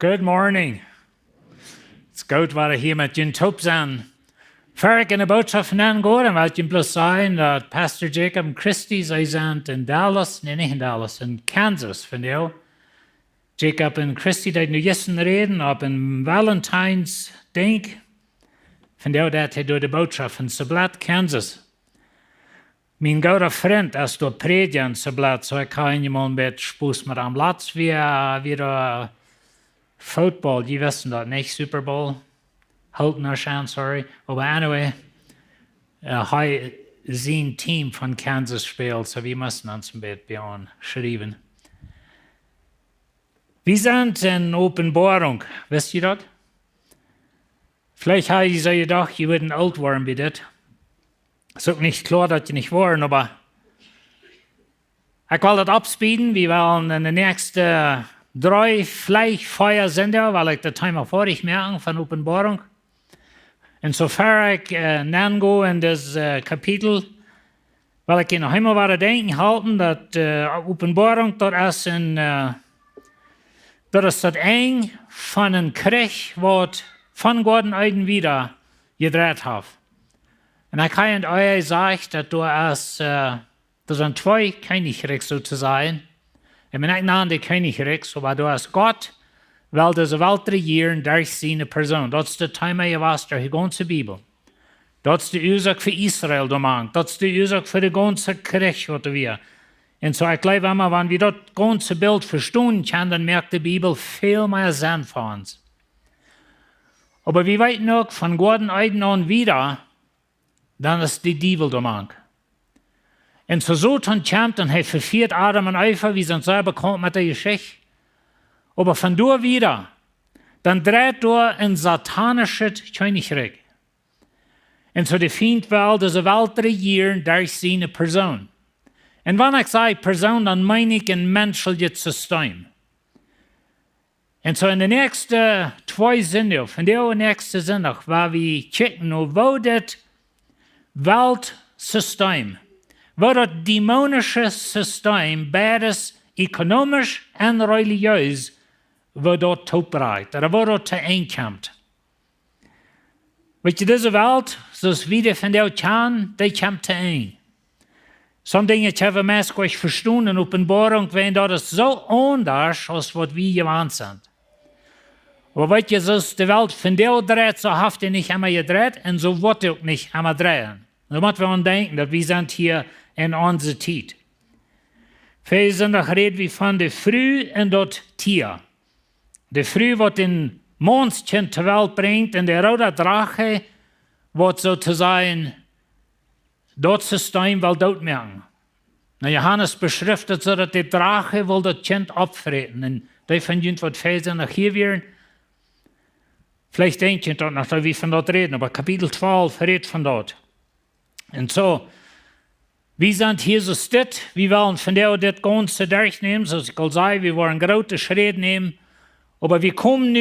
Good morning. Het is goed waar hier met jullie top zijn. Voor ik in de boodschap vandaan ga, dan wil ik plus zeggen dat Pastor Jacob en Christy, zij zijn in Dallas, nee, niet in Dallas, in Kansas, van jou. Jacob en Christy, die nu gisteren reden op een Valentines Denk. Van jou dat hij door de boodschap van Sablat, Kansas. Mijn goede vriend, als door predigen Sablat, so ik kan je mal een beetje spoes met am Latz weer Football, die wissen dat nicht, Super Bowl. Holton erscheint, sorry. Aber anyway, sein Team von Kansas spielt, so wir müssen uns ein bisschen beschreiben. Wir sind in Openboarunk, wisst ihr das? Vielleicht habe ich so gedacht, ihr würden alt werden wie das. Es ist auch nicht klar, dass ihr nicht waren, aber ich will das abspeeden. Wir wollen in den nächsten 3, vielleicht 4 Sender, weil ich das Thema vorig merke von Openboarunk. Insofern ich nango in das Kapitel, weil ich noch immer wieder denken halten, dass Openboarunk dort ist das eng von einem Krieg, was von Gott einen wieder gedreht hat. Und ich kann euch sagen, dass das sind 2 Königreiche sozusagen. Ich bin nicht nach dem Königreich, aber du hast Gott, weil diese Welt regieren durch seine Person. Das ist das Thema, was der ganze Bibel. Das ist die Ursache für Israel, das ist die Ursache für das ganze Krieg, was wir. Und so, ich glaube immer, wenn wir das ganze Bild verstehen können, dann merkt die Bibel viel mehr Sinn für uns. Aber wir weit noch von Gott an wieder, dann ist die Bibel der Und so dann kommt und er verführt Adam und Eva, wir sind sehr bekannt mit der Geschichte. Aber von da wieder, dann dreht da ein satanisches Königreich. Und so die Feind will diese Welt regieren durch seine Person. Und wenn ich sage Person, dann meine ich ein menschliches System. Und so in den nächsten 2 Sendungen, von der nächsten Sendung, waar wir checken, wo das Weltsystem, wo das dämonische System, beides ökonomisch und religiös, wo dort topbreitet, oder wo dort einkommt. Weet je, diese Welt, zoals wie die von der kann, die kommt ein. Some Dinge haben wir meist verstanden in Openboarunk, wenn das so anders als was wir gewohnt sind. Aber weet je, zoals die Welt von der dreht, so hat die nicht einmal gedreht und so wird die auch nicht einmal drehen. Da müssen wir an denken, dass wir sind hier in unserer Zeit. Für Sonntag reden wir von der Früh und das Tier. Der Früh, was den Monstchen zur Welt bringt, und der rote Drache, was sozusagen das System will dort merken. Na, Johannes beschriftet so, dass der Drache will das Kind abfressen. Und die von uns, was Vers nach hier wären, vielleicht denkt ihr dort noch, dass wir von dort reden, aber Kapitel 12 redet von dort. Und so, wir sind hier so still, wir wollen von der das Ganze durchnehmen, so ich kann sagen, wir wollen große Schritte nehmen, aber wir kommen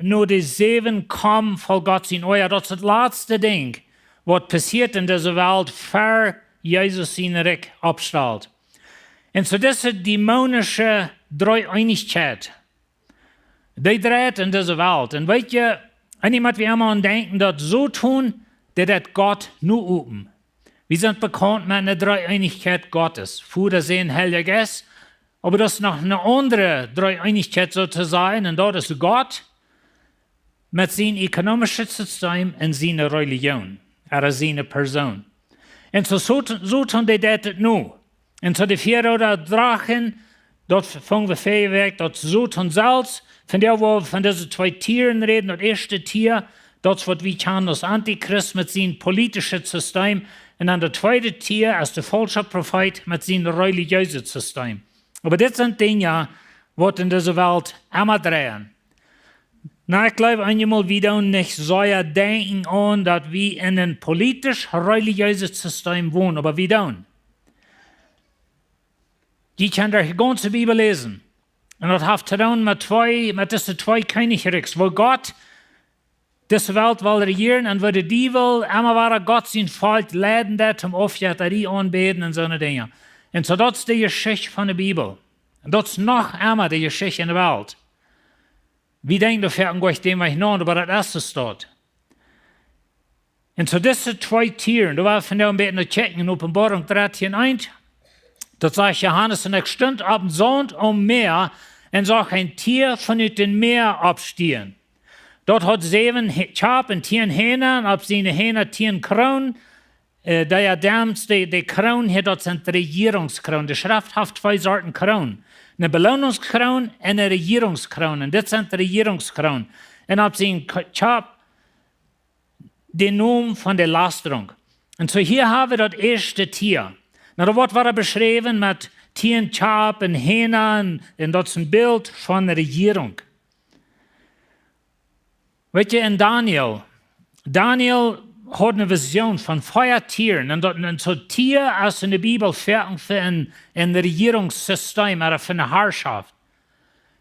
nur die 7 kommen von Gott in euer, das ist das letzte Ding, was passiert in dieser Welt, für Jesus seine Reich abstellt. Und so diese dämonische Dreieinigkeit, die dreht in dieser Welt. Und weißt ihr, jemand wir immer denken, dass so tun, dass das Gott nur üben. Wir sind bekannt mit einer Dreieinigkeit Gottes. Vater, Sohn, Heiliger Geist. Aber das ist noch eine andere Dreieinigkeit sozusagen. Und dort ist Gott mit seinem ökonomischen System und seiner Religion. Oder seiner Person. Und so tun die das nur. Und so die 4 oder Drachen, dort fangen wir viel weg, dort so tun selbst. Von der, wo wir von diesen 2 Tieren reden, das erste Tier, das wird wie kann das Antichrist mit seinem politischen System. Und dann das zweite Tier als der falsche Prophet mit seinem religiösen System. Aber das sind Dinge, die in dieser Welt immer drehen. Na, ich glaube einmal wieder nicht so denken an, dass wir in einem politisch-religiösen System wohnen, aber wir don't. Die kann die ganze Bibel lesen. Und das hat zu tun mit diesen 2 Königreichen, wo Gott diese Welt will regieren und wo der Teufel immer wieder Gott sein Volk leiden wird, um Aufjäterie anbeten und so eine Dinge. Und so das ist die Geschichte von der Bibel. Und das ist noch einmal die Geschichte in der Welt. Wie denkt du für euch dem, was ich noch, aber das erste steht? Und so diese zwei Tieren, da war von der ein bisschen checken in Openboarunk 13:1. Dort sagt Johannes, und ich stund auf dem Sand am Meer und sah ein Tier von dem Meer abstehen. Dort hat 7 Schaap und 10 Hähner, und auf seine Hähner 10 Kronen. Der Dams, die Kronen hier, dort sind Regierungskronen. Die Schrift hat 2 Sorten Kronen. Eine Belohnungskronen und eine Regierungskronen. Und das sind Regierungskronen. Und auf seinen Schaap den Namen von der Lasterung. Und so hier haben wir das erste Tier. Na, da war beschrieben mit 10 Schaap und Hähnern, und das ist ein Bild von der Regierung. Weet je, in Daniel hat eine Vision von Feuertieren. Und so Tier als in der Bibel fertig für ein Regierungssystem oder für eine Herrschaft.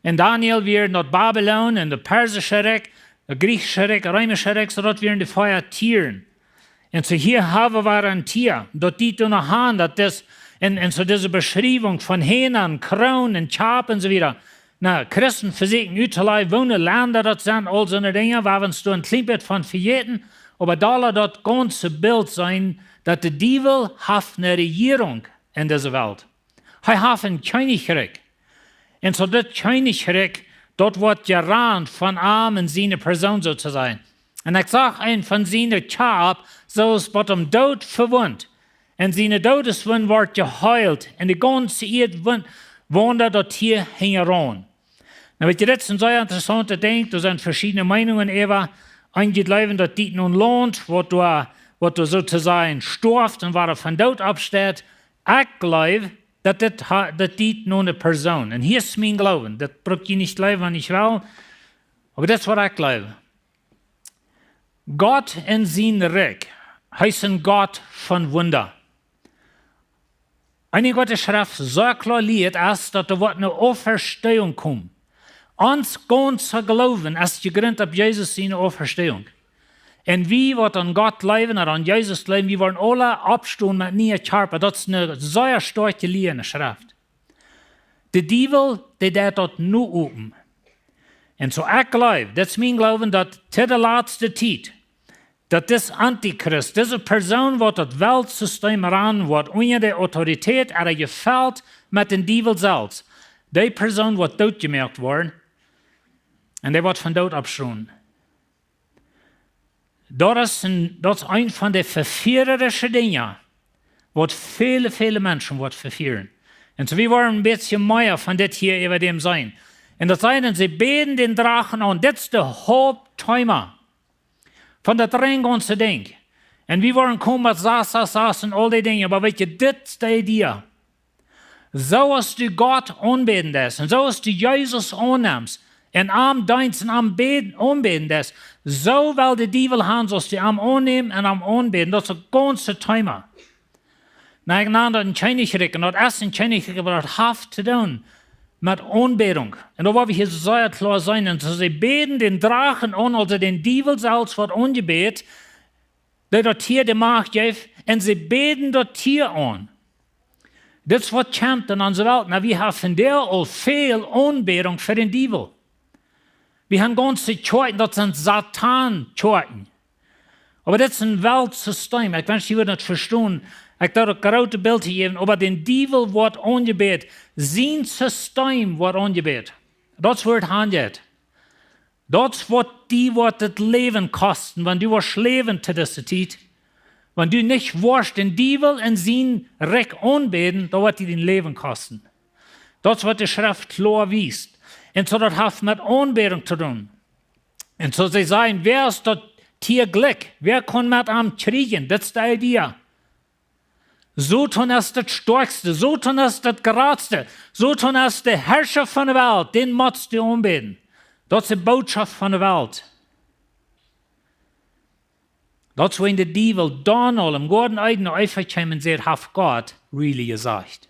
In Daniel wird not Babylon und der persische Reich, der griechische Reich, der römische Reich, so dort werden die Feuertieren. Und so hier haben wir ein Tier. Dort die du noch an, dass das, und so diese Beschreibung von Hähnern, Kronen, Schaap und so weiter. Na, Christen versuchen überall wohnen, Länder dort sind, all so eine Dinge, weil wir uns da ein Klippet von verjeten, aber da soll das ganze Bild sein, dass der Teufel hat eine Regierung in dieser Welt. Er hat ein Königreich. Und so das Königreich, dort wird gerannt von Arm in seine Person sozusagen. Und ich sage ein von seinen Schaap, so ist was am Tod verwundt. Und seine Todeswund wird geheilt. Und die ganze Erde wandert dort hier heran. Na, wenn ihr das ein sehr interessanter denkt, da sind verschiedene Meinungen über, einige glauben, dass dies nun lohnt, was du sozusagen stirbt und was von Tod absteht. Ich glaube, dass dies nun eine Person. Und hier ist mein Glauben. Das braucht ihr nicht glauben, wenn ich will. Aber das ist, was ich glaube. Gott in sein Reich heißt ein Gott von Wunder. Eine Gottes Schrift so klar liegt, dass da eine Auferstehung kommt. Uns ganz zu glauben, als gegründet auf Jesus seine Auferstehung. Und wie wird an Gott leben oder an Jesus leben, wir wollen alle abstehen mit nie Schape. Das ist eine sehr starke Linie in der Schrift. Der Teufel, der dort nur oben. Und so ich glaube, das ist mein Glauben, dass zu der letzten Zeit, dass das Antichrist, diese Person, die das Weltsystem ran wird, ohne die Autorität oder gefällt mit dem Teufel selbst, die Person wird totgemerkt worden und die wird von dort abschreien. Das ist ein von den verführerischen Dingen, was viele, viele Menschen verführen. Und so wir wollen ein bisschen mehr von das hier über dem sein. Und das sagen, sie beten den Drachen an, das ist der Hauptthema von der ganzen Ding. Und wir wollen kommen mit Sass und all die Dinge, aber weißt du, das ist die Idee. So ist du Gott anbeten das, und so ist du Jesus annimmst, und am Dienst und am anbeten das, so will der Teufel haben, dass du am annehmen und am anbeten, das ist das ganze Thema. Na, ich nenne das ein Königreich, und das ist ein Königreich, aber das hat zu tun mit Anbetung. Und da wollen wir hier sehr klar sein, und so sie beten den Drachen an, also den Teufel selbst wird angebetet, der dort hier die Macht gibt, und sie beten dort hier an. Das ist was kommt in unserer Welt. Na, wir haben der all viel Anbetung für den Teufel. Wir haben ganze Kirchen, das sind Satan-Kirchen. Aber das ist ein Weltsystem. Ich wünsche, ihr würdet das verstehen. Ich darf ein großes Bild geben, aber den Teufel wird angebetet. Sein System wird angebetet. Das wird handelt. Das wird das Leben kosten, wenn du was leben zu dieser Zeit. Wenn du nicht wirst, den Teufel in sein Reich anbeten, dann wird dir dein Leben kosten. Das wird die Schrift klar wies. Und so das hat mit Anbetung zu tun. Und so sie sagen, wer ist das Tier Glück? Wer kann mit ihm kriegen? Das ist die Idee. Satan ist das Stärkste, Satan ist das Geradste, Satan ist der Herrscher von der Welt, den musst du anbeten. Das ist die Botschaft von der Welt. Das ist, wenn der Teufel dann all im Garten Eden aufgekommen und sagt, hat Gott really gesagt.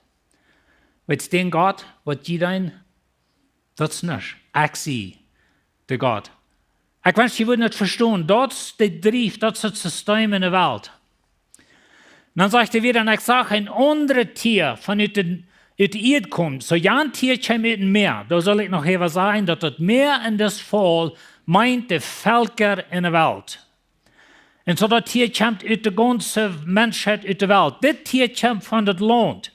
Weißt du, den Gott, was die dein, das ist nicht. Ich sehe den Gott. Ich wünsche, ihr würdet nicht verstehen, das ist der Drief, das ist das System in der Welt. Und dann sagt er wieder, und ich sage, ein anderes Tier von den uit de Erde komt, so Jan Tier komt uit een meer. Daar zal ik nog even zeggen, dat het meer in dit geval meint de volker in de wereld. En zo dat Tier komt uit de ganze mensheid uit de wereld. Dit Tier komt van het land.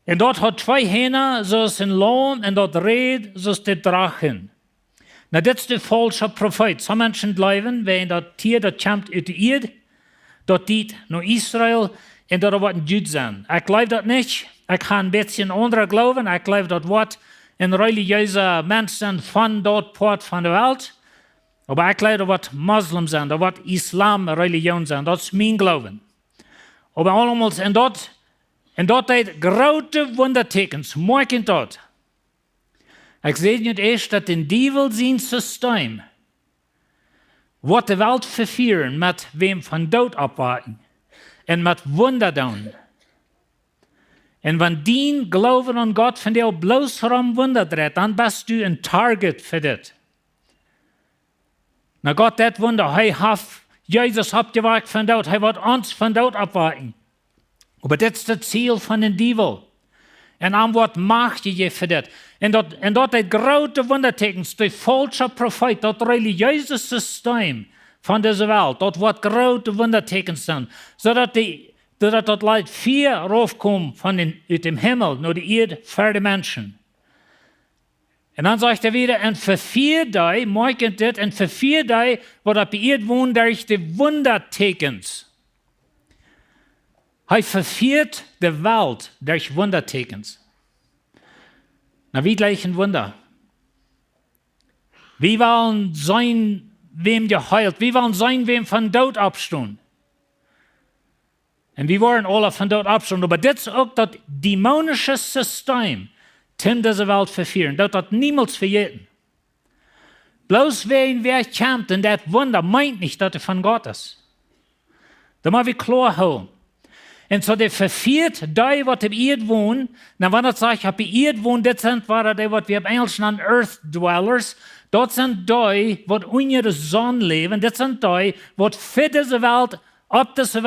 En dat had 2 henen zoals een loon en dat reed zoals de drachen. Nou, dit is de falsche profeet. Sommige mensen geloven, wenn dat Tier dat komt uit de Erde, dat dit naar Israël en dat er wat een Jood zijn. Ik geloof dat niet. Ik ga een beetje in andere geloven. Ik geloof dat wat een religieuze mensen van dat part van de wereld. Maar ik geloof dat wat moslims zijn, dat wat islam-religie zijn. Dat is mijn geloven. Maar allemaal, en dat deed grote wondertekens. Mooi kind dat. Ik zeg niet eerst dat in duivel zijn systeem wat de wereld vervieren met wem van dood afwachten en met wunder doen. En wanneer die geloven aan God van jou bloos om wunder dreht, dan bist u een target voor dit. Nou God dat wunder, hij heeft Jezus opgewekt van dood, hij wordt ons van dood afwachten. Maar dit is het ziel van de duivel. En aan wat macht je voor dit? En dat het grote wondertekens, de falsche profeet, dat religieuze systeem van deze wereld, dat wat grote wondertekens zijn, zodat dat leidt 4 raufkomt uit dem Himmel naar de Erde voor de mensen. En dan zegt hij weer, en voor 4 dagen, mooi kent dit, en voor 4 dagen wordt op de Erde woont durch de wondertekens. Hij verviert de wereld durch wondertekens. Nou, wie gleich een wunder? Wie willen zijn wem geheilt? Wie willen zijn wem van dood opstaan? En wie worden alle van dood opstaan? Maar dit is ook dat demonische systeem in deze wereld vervieren. Dat niemand vergeten. Bloos wer komt en dat wunder meint niet dat het van God is. Dat moet we klar houden. En zo de verviert die wat op Erde wonen, nou wanneer het zegt op Erde wonen, dit zijn waar die wat we op Engels noemen earth dwellers, dat zijn die wat onder de zon leven, dit zijn die wat voor deze wereld, op deze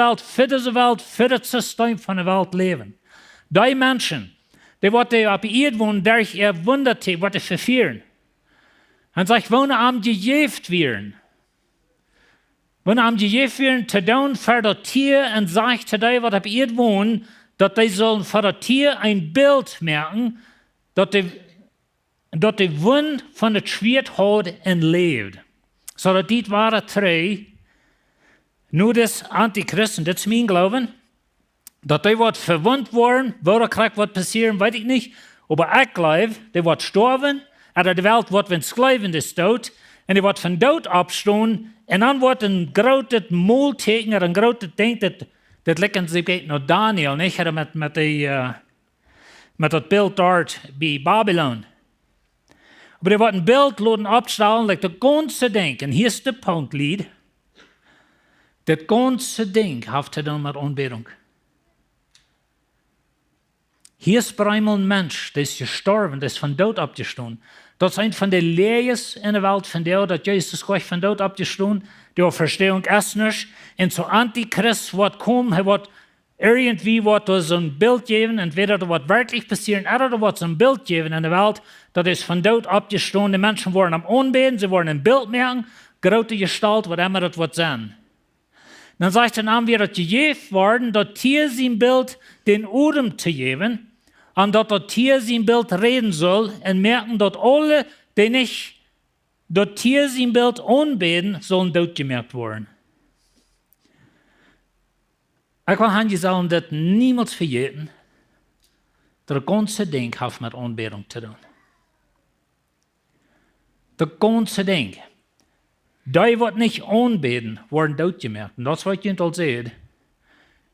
wereld, voor het systeem van de wereld leven. Die mensen, die wat op Erde wonen, durch ihr wundert, wat ze vervieren. En zegt, wonen am gegeven werden. Wanneer am gegeven werden te doen voor dat Tier en zegt te die wat op Erde wonen, dat die zullen voor dat Tier een beeld merken, dat de wind van het zwaard houdt en leeft. Zodat dit waren 3, nu des Antichristen, dit is mijn geloven, dat die wat verwond worden, waar krijgt wat passeren, weet ik niet, maar ik geloof, die wat sterven, en de wereld wordt van schrijven is dood, en die wordt van dood opstaan, en dan wordt een grote moelteken, een grote ding, dat lijkt ze naar Daniel, niet? Met dat beeld daar bij Babylon. Maar er wordt een beeld laten opstellen, like de ganze ding, en hier is de punt, lied. Dat ganze ding heeft te doen met aanbidding. Hier is eenmaal een mens, die is gestorven, die is van dood opgestaan. Dat is een van de leers in de wereld van jou, dat Jezus Christus van dood opgestaan, door verstehung is niet. En zo Antichrist wat komt, hij wordt irgendwie wat ons een beeld geven, entweder er wat werkelijk passeren, of er wordt een beeld geven in de wereld, dat is van dood opgestaan. De mensen worden am aanbeden, ze worden een beeld merken, grote gestalt, wat immer dat wordt zijn. Dan zegt hij dan weer dat gegeven worden, dat Tier zijn beeld den Adem te geven, en dat Tier zijn beeld reden zal, en merken dat alle, die niet dat Tier zijn beeld aanbeden, zullen doodgemerkt worden. Ik wil aan je zeggen dat niemand vergeten, dat het ganze ding heeft met aanbidding te doen. Het ganze ding. Die wat niet aanbidden, worden doodgemerkt. En dat is wat je al zegt.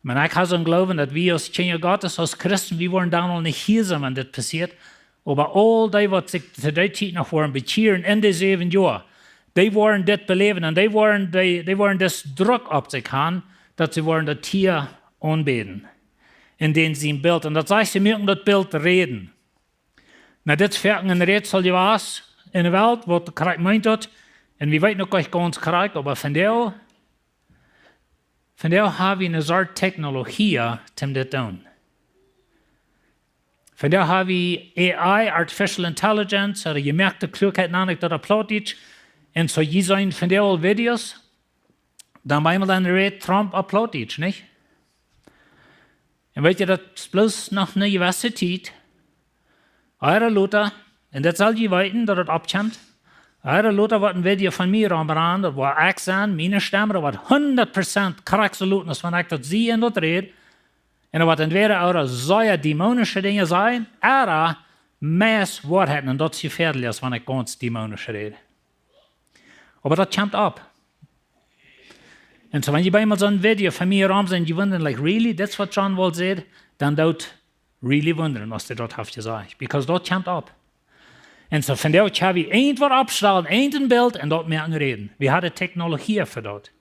Maar ik ga zo geloven dat we als kinderen Gottes, als Christen, we worden dan al niet hier zijn, wanneer dit passiert. Maar al die wat zich te die tijd nog worden bekeren in de 7 jaar, die worden dit beleven en die worden dus druk op zich gaan, dat ze worden dat Tier aanbidden. In den zijn beeld. En dat zegt ze moeten dat beeld reden. Nou, dit is verder een raadsel geweest in de wereld, wat de krijg meint dat. En wie weet nog wat ons krijgt, maar van jou hebben we een soort technologie om dit te doen. Von der habe ich AI, Artificial Intelligence, oder gemerkte Klugheit, nämlich das applaudit. Und so je sein von der Videos, dann einmal dann redet Trump applaudit, nicht? Und weil ihr das bloß nach einer Universität, eure Leute, und das soll je weiten, dass das abkommt, eure Leute, was ein Video von mir anbringen, das war ich sein, meine Stimme, das war 100% korrekt zu lauten, als wenn ich das sehe und das rede. Und das entweder eure sehr dämonische Dinge sein, oder mehr Wahrheiten, und das ist gefährlich, als wenn ich ganz dämonisch rede. Aber das kommt ab. Und so, wenn ihr bei mir so ein Video von mir rum sind, die wundern, like, really, that's what John Wall said, dann dort really wundern, was der dort hat gesagt. Because dort kommt ab. Und so, von dort habe ich irgendwas abstrahlen, irgendein Bild, und dort mehr reden. Wir haben Technologie für dort.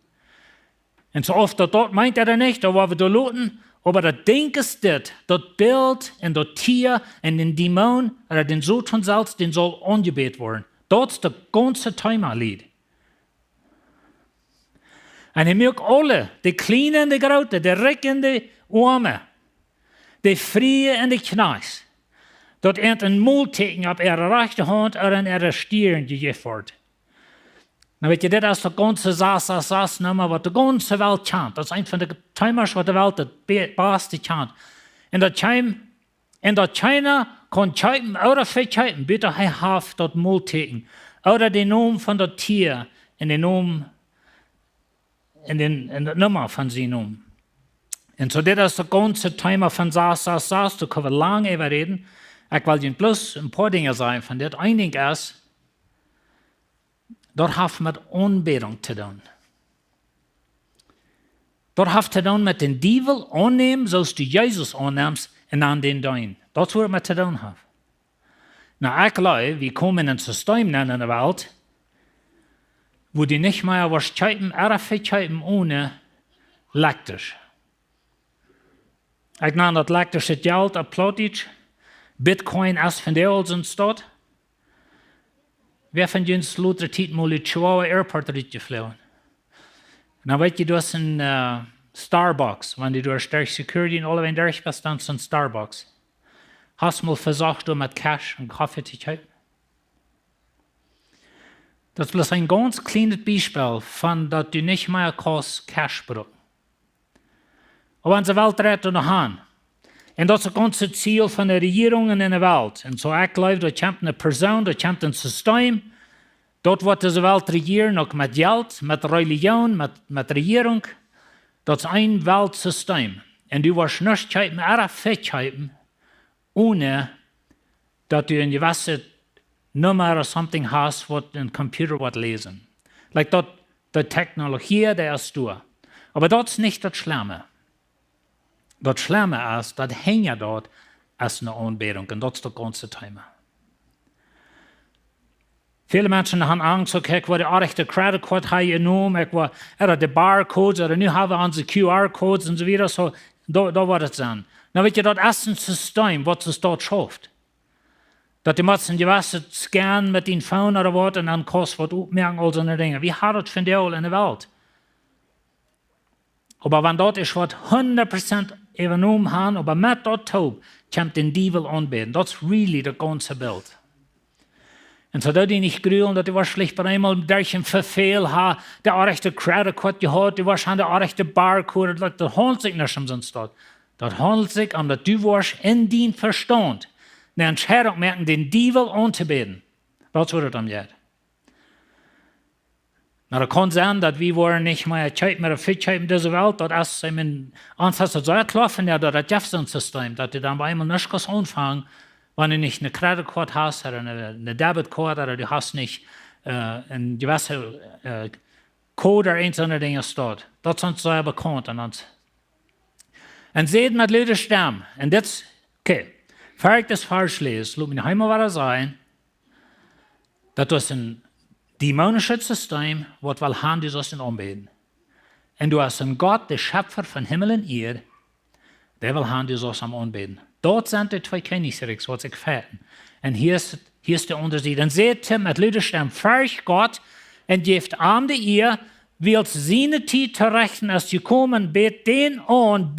Und so oft dort meint er nicht, da wo wir da looten, aber das Ding ist das Bild und das Tier und den Dämon, oder den Sohn von Salz, den soll angebetet werden. Dort ist der ganze Thema-Lied. Und ich merke alle, die Kleinen und die Großen, die Reichen und die Armen, die Frie und die Kneis, dort ein Multiken auf ihre rechte Hand oder in ihre Stirn gegeben wird. Dann weet je, dit is de ganze Sass-Nummer, was die ganze Welt kennt. Das ist ein von den Timers, was die Welt das beste kennt. Und dat China kann checken, oder viel checken, bitte hij haft dat Multiken, oder den Namen von dat Tier, in den Namen, in der Nummer von sie Namen. Und so, dit is de ganze Timer von Sass, da können wir lange über reden. Ich will Ihnen bloß ein paar Dinge sagen, von das ein Ding ist, dort hat mit Anbetung zu tun. Dort hat zu tun mit den Teufel annehmen, so du Jesus annimmst, und an den dein. Das wird mit zu tun haben. Na, ich glaube, wir kommen in ein System in der Welt, wo die nicht mehr was checken, checken ohne elektrisch. Ich nenne das elektrische Geld applaudit. Bitcoin ist von der Olsen dort. Wer von uns Luther Tiet mal die Chihuahua Airport geflogen? Dann weet je, du hast ein Starbucks, wenn du durch Security und alle wenn durch bist, dann ist ein Starbucks. Hast du mal versucht, du mit Cash und Kaffee zu kaufen? Das ist bloß ein ganz kleines Beispiel von, dass du nicht mehr Cash brauchst. Aber in der Welt redet noch an. Und das ist das ganze Ziel von der Regierungen in der Welt. Und so ich glaube, da kommt eine Person, da kommt ein System, dort wird diese Welt regieren, auch mit Geld, mit Religion, mit Regierung. Das ist ein Weltsystem. Und du wirst nicht kaufen, oder verkaufen, ohne dass du eine gewisse Nummer oder something hast, was ein Computer wird lesen. Like dort, die Technologie, der ist da. Aber das ist nicht das Schlimme. Das Schlimme ist, das hängt ja dort als eine Anbetung. Und das ist das ganze Thema. Viele Menschen haben Angst, okay, ich wollte auch die Credit Card genommen, ich wollte die Barcodes, oder nu haben wir unsere QR-Codes und so weiter, so, da wird es sein. Dann wird ja das erste System, was es dort schafft. Dass die Menschen gewisse scannen mit den Phone oder was, und dann kostet was aufmerken, all so eine Dinge. Wie hat das von der in der Welt? Aber wenn dort ist, was 100% übernommen haben, aber mit dort taub, kommt den Teufel anbeten. Das ist really das ganze Bild. Und so, dass die nicht grüßen, dass die wahrscheinlich bei einmal durch ein Verfehl haben, der auch rechte Credit Card gehabt, die wahrscheinlich auch rechte Barcode, das handelt sich nicht um sonst dort. Das handelt sich um, dass du warst in den Verstand, eine Entscheidung merken, den Teufel anzubeten. Das wird es geht. Na, da kann sein, dass wir nicht mehr Zeit mehr fit in dieser Welt, das ist im Ansatz so erklaufen, ja, das Jefferson-System, dass du dann bei einmal nicht anfangen, wenn du nicht eine Credit Card hast oder eine Debit Card oder du hast nicht ein gewisser Code oder eins anderes Dinge dort. Das sind so bekannt an uns. Und seht mit Leuten stammen. Und jetzt, okay, falls ich das falsch lese, lass mich noch einmal wieder sagen, dass das ein dämonisches System, was will haben, die das anbeten. Und du hast einen Gott, der Schöpfer von Himmel und Erde, der will haben, die das anbeten. Dort sind die zwei Königsreiche, was ich fährten. Und hier ist der Unterschied. Und seht ihr mit Lüderstem, fürcht Gott und gebt arm die ihr, wills seine Zeit zu rechten, als gekommen, bet den an,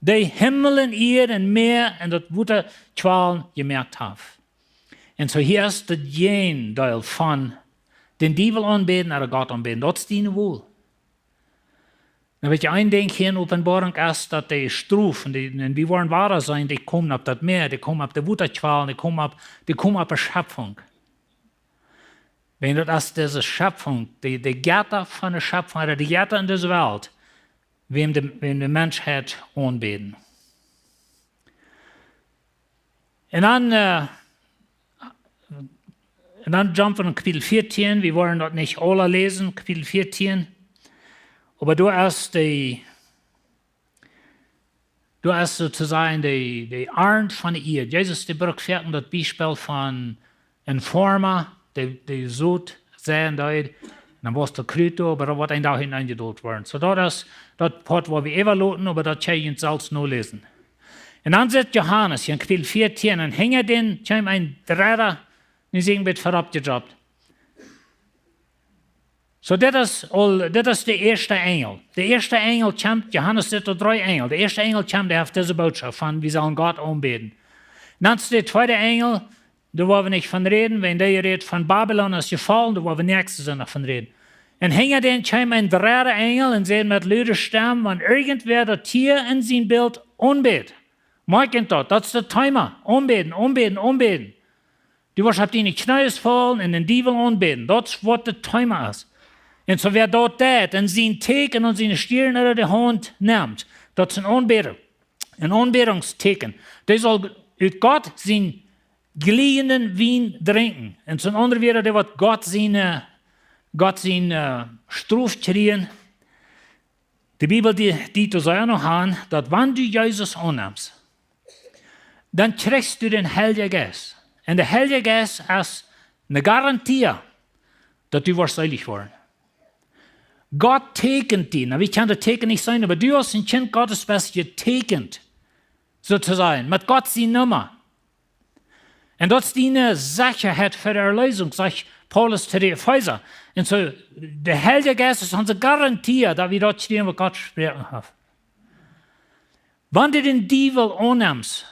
die Himmel en Eer en Meer en dat Wutterqualen gemerkt haben. Und so hier ist das Gegenteil von den Teufel anbeten oder Gott anbeten. Das ist deine Wohl. Dan weet je één ding hier in Openboarunk is dat die stroef, en die wollen wahrer sein, die kommen auf das Meer, die kommen auf die Wutterqualen, die kommen auf die Schöpfung. Wenn das ist diese Schöpfung, die Götter von der Schöpfung, oder die Götter in dieser Welt, wem die Menschheit anbeten. Und dann jumpen wir in Kapitel 14, wir wollen das nicht alle lesen, Kapitel 14. Aber du hast sozusagen die Arnd von der Ehe. Jesus, die berücksichtigt das Beispiel von einem Farmer, der Sod sehen dort, dann war es der Krüto, aber da wird ein Tag hineingeduldet worden. So das ist das Part, wo wir evaluieren, aber das kann ich uns selbst nur lesen. Und dann sagt Johannes hier in Kapitel 14, und hängt den, scheint ein Dreher, nicht irgendwie verabgedroppt. So, das ist der erste Engel. Der erste Engel kommt, Johannes sagt 3 Engel. Der erste Engel kommt, der hat diese Botschaft von, wir sollen Gott anbeten. Dann ist der zweite Engel, da wollen wir nicht von reden, wenn der redet von Babylon ist gefallen, da wollen wir nächstes Jahr davon reden. Und hinter den kommt ein dritter Engel und sehen mit lauter Stimmen, wenn irgendwer das Tier in sein Bild anbetet. Merkt das ist der Timer. Anbeten, anbeten, anbeten. Du wirst auf deine Knie fallen und den Teufel anbeten. Das ist, was der Timer ist. Und so wer dort das und sein Teken und seine Stirn oder die Hand nimmt, das ist ein Anbeter, ein Anbetungsteken. Der soll mit Gott sein geliehenen Wein trinken. Und so ein anderer wieder, der wird Gott seine Straf kriegen. Die Bibel, die du auch noch an, dass wenn du Jesus annimmst, dann kriegst du den Heiligen Geist. Und der Heilige Geist ist eine Garantie, dass du selig wirst. Gott tekent die. Na, wie kann der Teken nicht sein? Aber du hast ein Kind Gottes bist getekent, sozusagen, mit Gott seine Nummer. Und das ist deine Sicherheit für die Erlösung, sagt Paulus zu den Epheser. Und so, der Heilige Geist ist unsere Garantie, dass wir dort stehen, wo Gott sprechen hat. Wenn du den Teufel annimmst,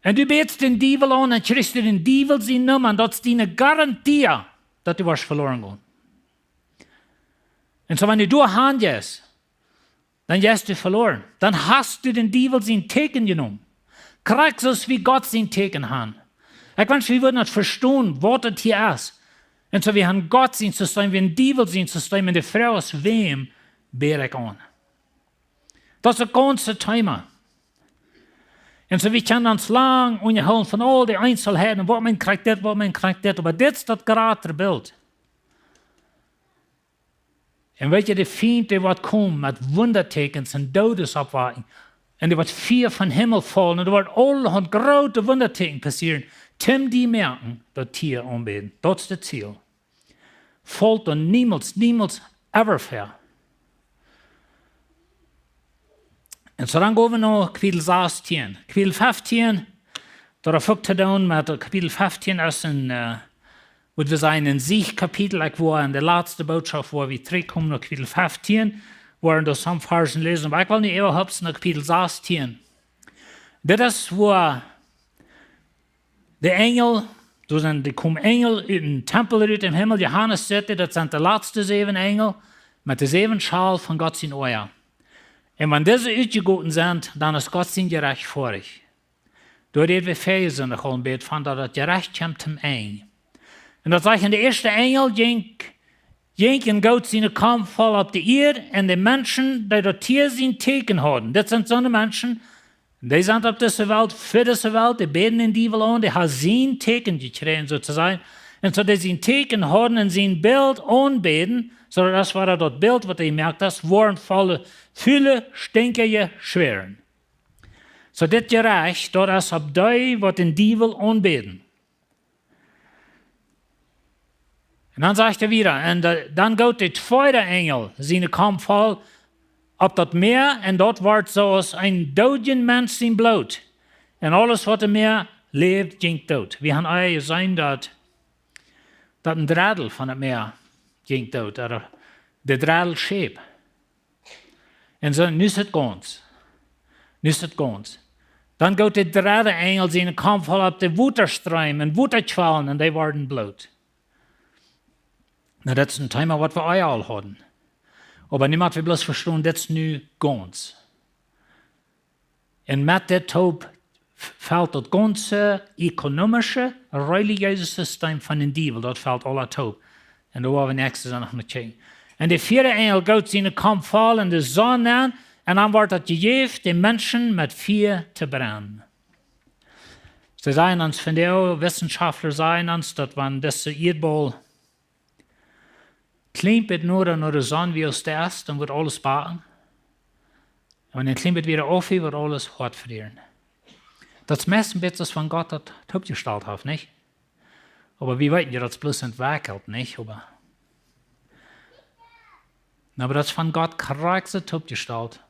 und du betest den Teufel an, dann kriegst du den Teufel seine Nummer, und das ist deine Garantie, dass du verloren gehst. Und so, wenn du durchhandelst, dann gehst du verloren. Dann hast du den Teufel sein Teken genommen. Kriegst du es, wie Gott sein Teken hat. Ich wünsche, wir würden nicht verstehen, was das hier ist. Und so, wir haben Gott sein System, wir haben den Teufel sein System, und die Frau ist wem, bete ich an. Das ist der ganze Thema. Und so, wir können uns lang unterhalten von all den Einzelheiten, was man kriegt, aber das ist das gerade Bild. Und weet je, de Feind, der wird kommen mit Wundertekens und Todesabwarten. Und der wird viel von Himmel fallen und da wird alle große Wunderteken passieren. Tim die merken, das Tier anbeten. Das ist das Ziel. Folgt und niemals ever fair. Und so dann gehen wir noch Kapitel 16. Kapitel 15, da folgt er dann mit Kapitel 15 ist ein würde wir sagen, ein Siegkapitel, wo in der letzten Botschaft, wo wir zurückkommen nach Kapitel 15, wo wir das am Versen lesen. Aber ich will nicht überhaupt nach Kapitel 16. Das ist, wo der Engel, die kommen Engel in den Tempel aus dem Himmel, Johannes sagte, das sind die letzten 7 Engel mit den 7 Schalen von Gott sein Euer. Und wenn diese ausgegangen sind, dann ist Gott sein Gerecht vor euch. Dort reden wir Vers in der Holmbeet von, dass das Gerecht kommt zum Ende. Und dat zegt de eerste engel, ging en Gott seine Kampf voll auf die Erde, und die Menschen, die dort hier sein Teken haben, das sind so eine Menschen, die sind auf dieser Welt, für diese Welt, die beten in die Welt an, die haben sein Teken gekriegt, sozusagen. Und so, die sein Teken haben und sein Bild anbeten, so das war das Bild, was ihr merkt, das waren viele stinkige Schweren. So, das Gerecht, das ist auf die, was den Teufel anbeten. Und dann sagt er wieder, und dann geht der zweite Engel seine Kampf voll auf das Meer, und dort wird so als ein doden Mensch sein Blut. Und alles, was im Meer lebt, ging tot. Wir haben auch gesehen, dass ein Drittel von dem Meer ging tot, oder der Drittel Schäb. Und so, nun ist es ganz. Nu is het ganz. Dan gaat de derde engel zijn kamp vol op de waterstruim en waterkwallen en die worden bloot. Nou, dat is een thema wat we al hadden. Maar niemand wil bloos verstaan, dat is nu ganz. En met dit hoop valt het ganze economische, religieuze systeem van de duivel, dat valt al uit hoop. En daar gaan we nächstes nog naar kijken. En de vierde engel gaat zijn kamp vol in de zon aan, en dan wordt het gegeven de mensen met vuur te branden. Ze zeggen ons vandaag, Wissenschaftler zeggen ons, dat wanneer deze aardbol klein beetje naar de zon wie als de is, dan wordt alles baken. En wanneer een klein beetje weer af wordt alles hard verdienen. Dat is meest een beetje van God dat het opgesteld heeft, niet? Maar wie weet je dat het bloos ontwikkelt, niet? Maar dat is van God correct het opgesteld.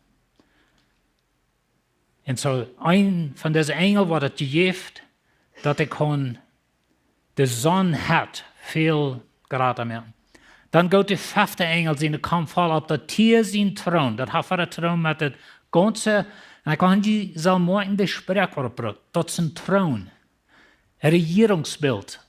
En zo een van deze engelen wordt het gegeven dat ik gewoon de zon had veel graden meer. Dan gaat de vijfde engel in de kamp vol op dat tier zijn troon. Dat heeft een troon met het ganze, en ik kan die zal morgen de spreekwoord gebruiken. Dat is een troon. Een regeringsbeeld.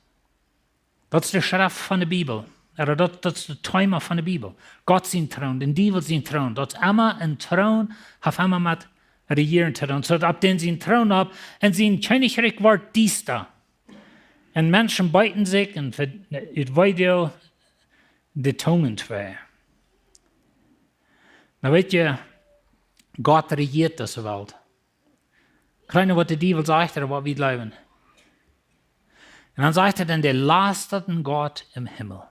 Dat is de schrift van de Bijbel. Dat is de thema van de Bijbel. God zijn troon, de duivel zijn troon. Dat is allemaal een troon, heeft allemaal met regeren te doen. Zodat op den zijn troon op en zijn koninkrijk wordt diester. En mensen bijten zich en het video de tongen twee. Nou weet je, God regiert deze wereld. Kijk wat de duivel zegt en wat we geloven. En dan zegt hij dan de laatste God im Himmel.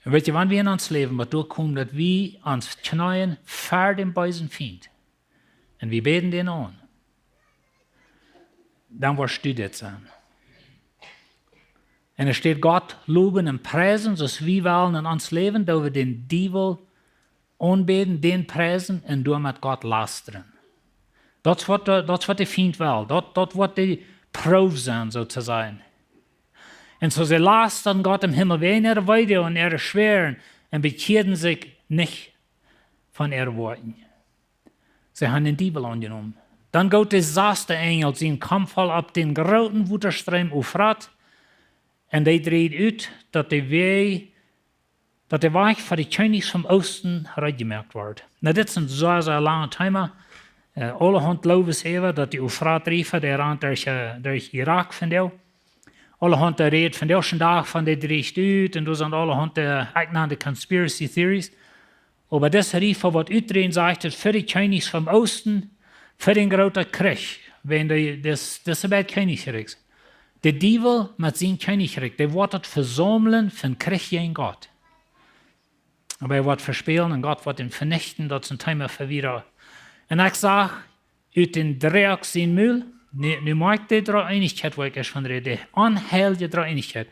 En weet je, wanneer we in ons leven wat doorkomen, dat we ons knaaien ver den bösen Feind. En we beten den aan. Dan wirst du das sein. En er steht Gott loben en prijzen, zoals we willen in ons leven, dat we den duivel aanbeten, den prijzen en door met God lasteren. Dat is wat de Feind wil. Dat wordt de proef zijn, zo te zijn. En zo ze lasten Gott im Himmel wegen ihrer Weide und ihrer Schweren und bekehrten sich nicht von ihren Worten. Sie haben den Diebel angenommen. Dann geht der sechste Engel sein Kampfhall ab den großen Waterstream Euphrat und der dreht uit dat de Weg voor de Chinese vom Osten hergemerkt wordt. Nou, dit is een zeer lange thema. Alle hand geloven ze dat de Euphrat-river, der rand durch Irak vandaag. Alle hand redt van de eerste dag van de dreigt uit en dus zijn alle hand de conspiracy theories. Maar deze river wordt uitreden, zegt het, voor de Chinese vom Osten, voor den großen Krieg, wenn das ist het Königreich. De duivel met zijn Königreich, der wordt het verzamelen van Krieg gegen Gott. Aber wordt verspelen en God wordt hem vernichten, dat is een thema voor wieder. En ik zag, uit den Dreck zijn Müll, nu maakt de Dreieinigkeit, waar ik eens van rede, de onheilige Dreieinigkeit.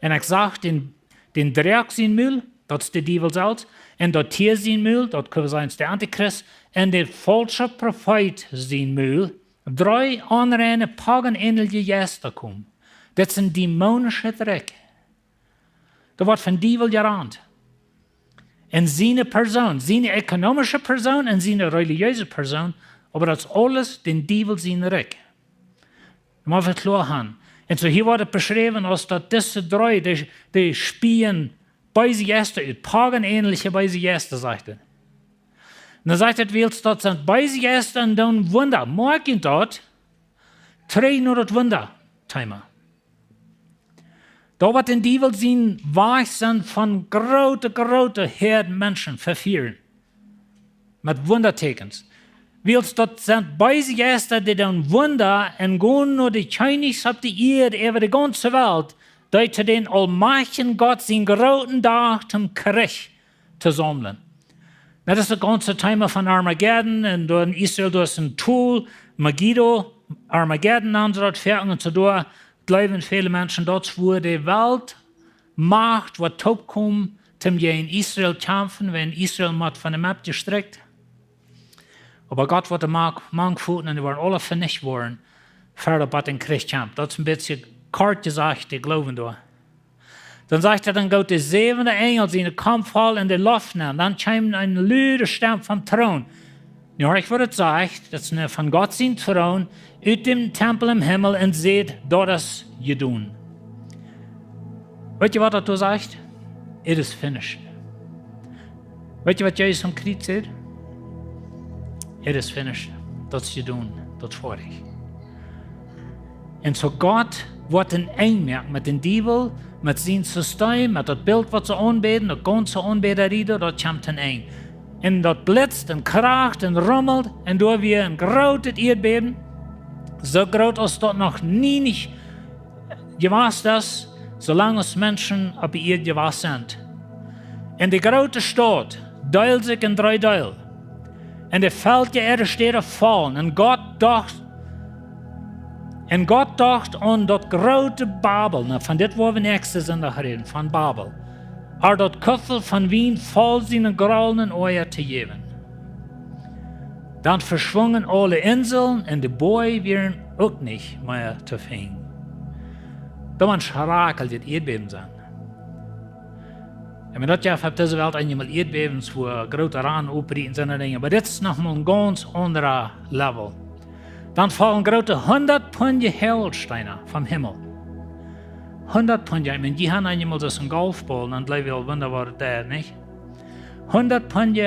En ik zag, den Dreck zijn Müll, dat is de duivel zelf, en dat Tier zijn Müll, dat kunnen zijn de Antichrist, en de falsche Prophet zijn Müll, 3 onreine pagan-ähnliche Geister komen. Dat is een demonische Dreck. Dat wordt van duivel gerand. En zijn persoon, zijn economische persoon en zijn religieuze persoon, maar dat is alles den duivel zijn Dreck. Maar we klar gaan. En zo hier wordt het beschreven als dat deze 3, die spielen böse Geister uit, pagan-ähnliche böse Geister, zegt het. En dan zegt het wel dat zijn böse Geister en dan Wunder. Morgen dat, 3 naar het Wunder-thema. Da wordt den duivel zijn wagen van grote Herden Menschen verführen. Met Wundertekens. Wils dat zijn böse Geister, die dan Wunder en gaan naar de Chinese op de Erde, over de ganze Welt, die zu den Allmächtigen Gott zijn großen Dag zum Krieg te sammeln. Dat is het ganze Thema van Armageddon en door in Israël door een tool, Megiddo, Armageddon aan dat verken en zo door. Glauben viele Menschen, dat wo de Weltmacht wat opkomt, zum je in Israel kämpfen, wenn Israel mat von der Map gestrickt. Aber Gott wird man gefunden und die werden alle vernichtet worden, verder bei den Krieg kämpfen. Das ist ein bisschen kort gesagt, die glauben da. Dann sagt dann Gott, der 7. Engel seine Kampfhall in die Luft nahm. Dann kam ein laute Stimme vom Thron. Ja, ich würde sagen, das ist von Gott sein Thron, aus dem Tempel im Himmel und seht, dort ist gedun. Weißt du, was er da sagt? It is finished. Weißt du, was Jesus am Kreuz sagt? It is finished. Dat is gedaan. Dat is fertig. En zo Gott wordt een eindmerk met den Dievel, met zijn systeem, met dat beeld wat ze aanbeden, dat ganze aanbederrieder, dat komt een eind. En dat blitzt en kracht en rommelt en door weer een groot Erdbeben, so groot als dat nog nie gewas is, zolang als mensen op de Erde gewas zijn. En de grote stad deilt zich in 3 deel. En de veldje er steht vallen. En God dacht aan dat grote Babel. Nou, van dit waar we nächste zondag reden, van Babel. Er dat kuffel van wien vol zijn grauwen oor te geven. Dan verschwungen alle Inseln en de boy wären ook niet meer te vinden. Dan man schrakelt het Erdbeben zijn. En dat jaar op deze wereld eenmaal Erdbebens, wo grote Raan operieten zijn en dingen. Aber dit is nog maar een ganz anderer level. Dan vallen grote 100 Pfund Hailsteine vom Himmel. 100 Pfund, ich meine, die haben einmal so einen Golfball, und dann bleiben wir wunderbar da, nicht? 100 Pfund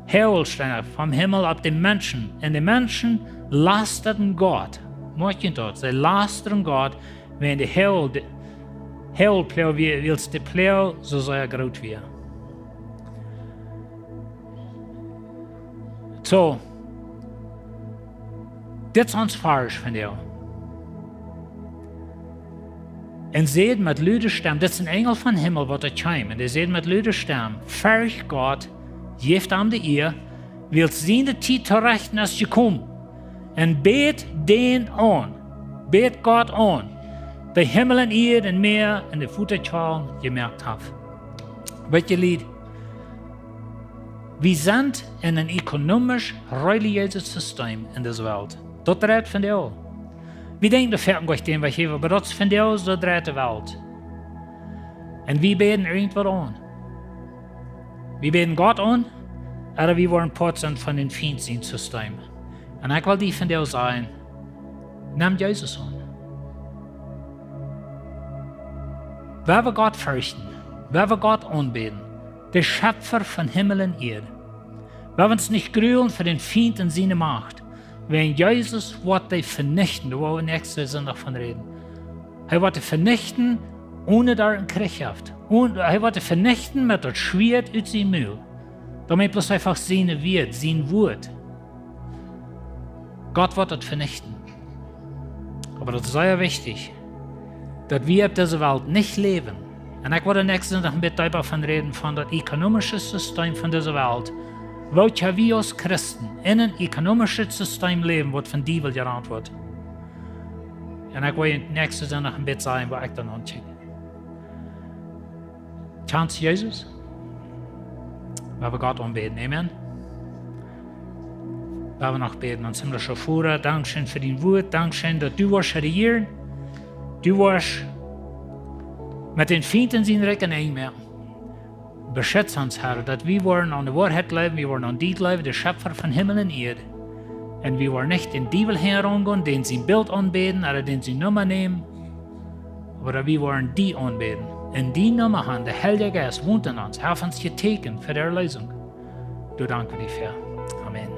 Hailsteine vom Himmel auf die Menschen. Und die Menschen lasteten Gott. Morgen dort, sie lasteten Gott, wenn die Heilplau willst die Plau, so soll groß werden. So, das ist uns falsch von dir. Und seht mit lüde Stem, das ist ein Engel von Himmel, was er kam. Und er seht mit lüde Stem, fürcht Gott, geeft ihm die Ehr, will seine Zeit zurechten, als gekommen. Und bet den an, bet Gott an, der Himmel und Erde und Meer und die Futterschalen gemerkt hat. Weißt du, Lied, wir sind in einem ökonomisch-religiöses System in dieser Welt. Das dreht von dir auch. Wir denken, das fährt gleich den, was ich habe, aber das von dir aus, das dreht die Welt. Und wir beten irgendwas an. Wir beten Gott an, oder wir wollen Part sind von dem Fiendsystem. Und ich will die von dir sagen, nimm Jesus an. Wer wir Gott fürchten, wer wir Gott anbeten, der Schöpfer von Himmel und Erde. Wer wir uns nicht grüßen für den Feind und seine Macht, wenn Jesus wird die vernichten, da wollen wir nächste Sonntag davon reden. Er wird die vernichten, ohne da einen Krieg haft. Er wird die vernichten mit dem Schwert aus seinem Müll. Damit bloß einfach seine Wert, sein Wort. Gott wird das vernichten. Aber das ist sehr wichtig, dass wir auf dieser Welt nicht leben. Und ich werde nächstes Mal ein bisschen davon reden, von dem ökonomischen System von dieser Welt. Welcher wir als Christen in einem ökonomischen System leben, was von Diebel gerannt wird. Und ich werde nächstes Mal ein bisschen sagen, was ich dann anchecke. Chance Jesus? Wir Gott anbeten, Amen. Wir noch beten, uns himmlischer Vater, Dankeschön für dein Wort, Dankeschön, dass du warst regieren. Du warst mit den Feinden sein Recken einmal. Beschütze uns, Herr, dass wir wollen an der Wahrheit leben, wir wollen an die leben, der Schöpfer von Himmel und Erde. Und wir wollen nicht den Diebel herangehen, den sein Bild anbeten oder den sie Nummer nehmen, aber wir wollen die anbeten. In die Nummer haben der Heilige Geist wohnt in uns, hat uns getekent für die Erlösung. Du danke dir für. Amen.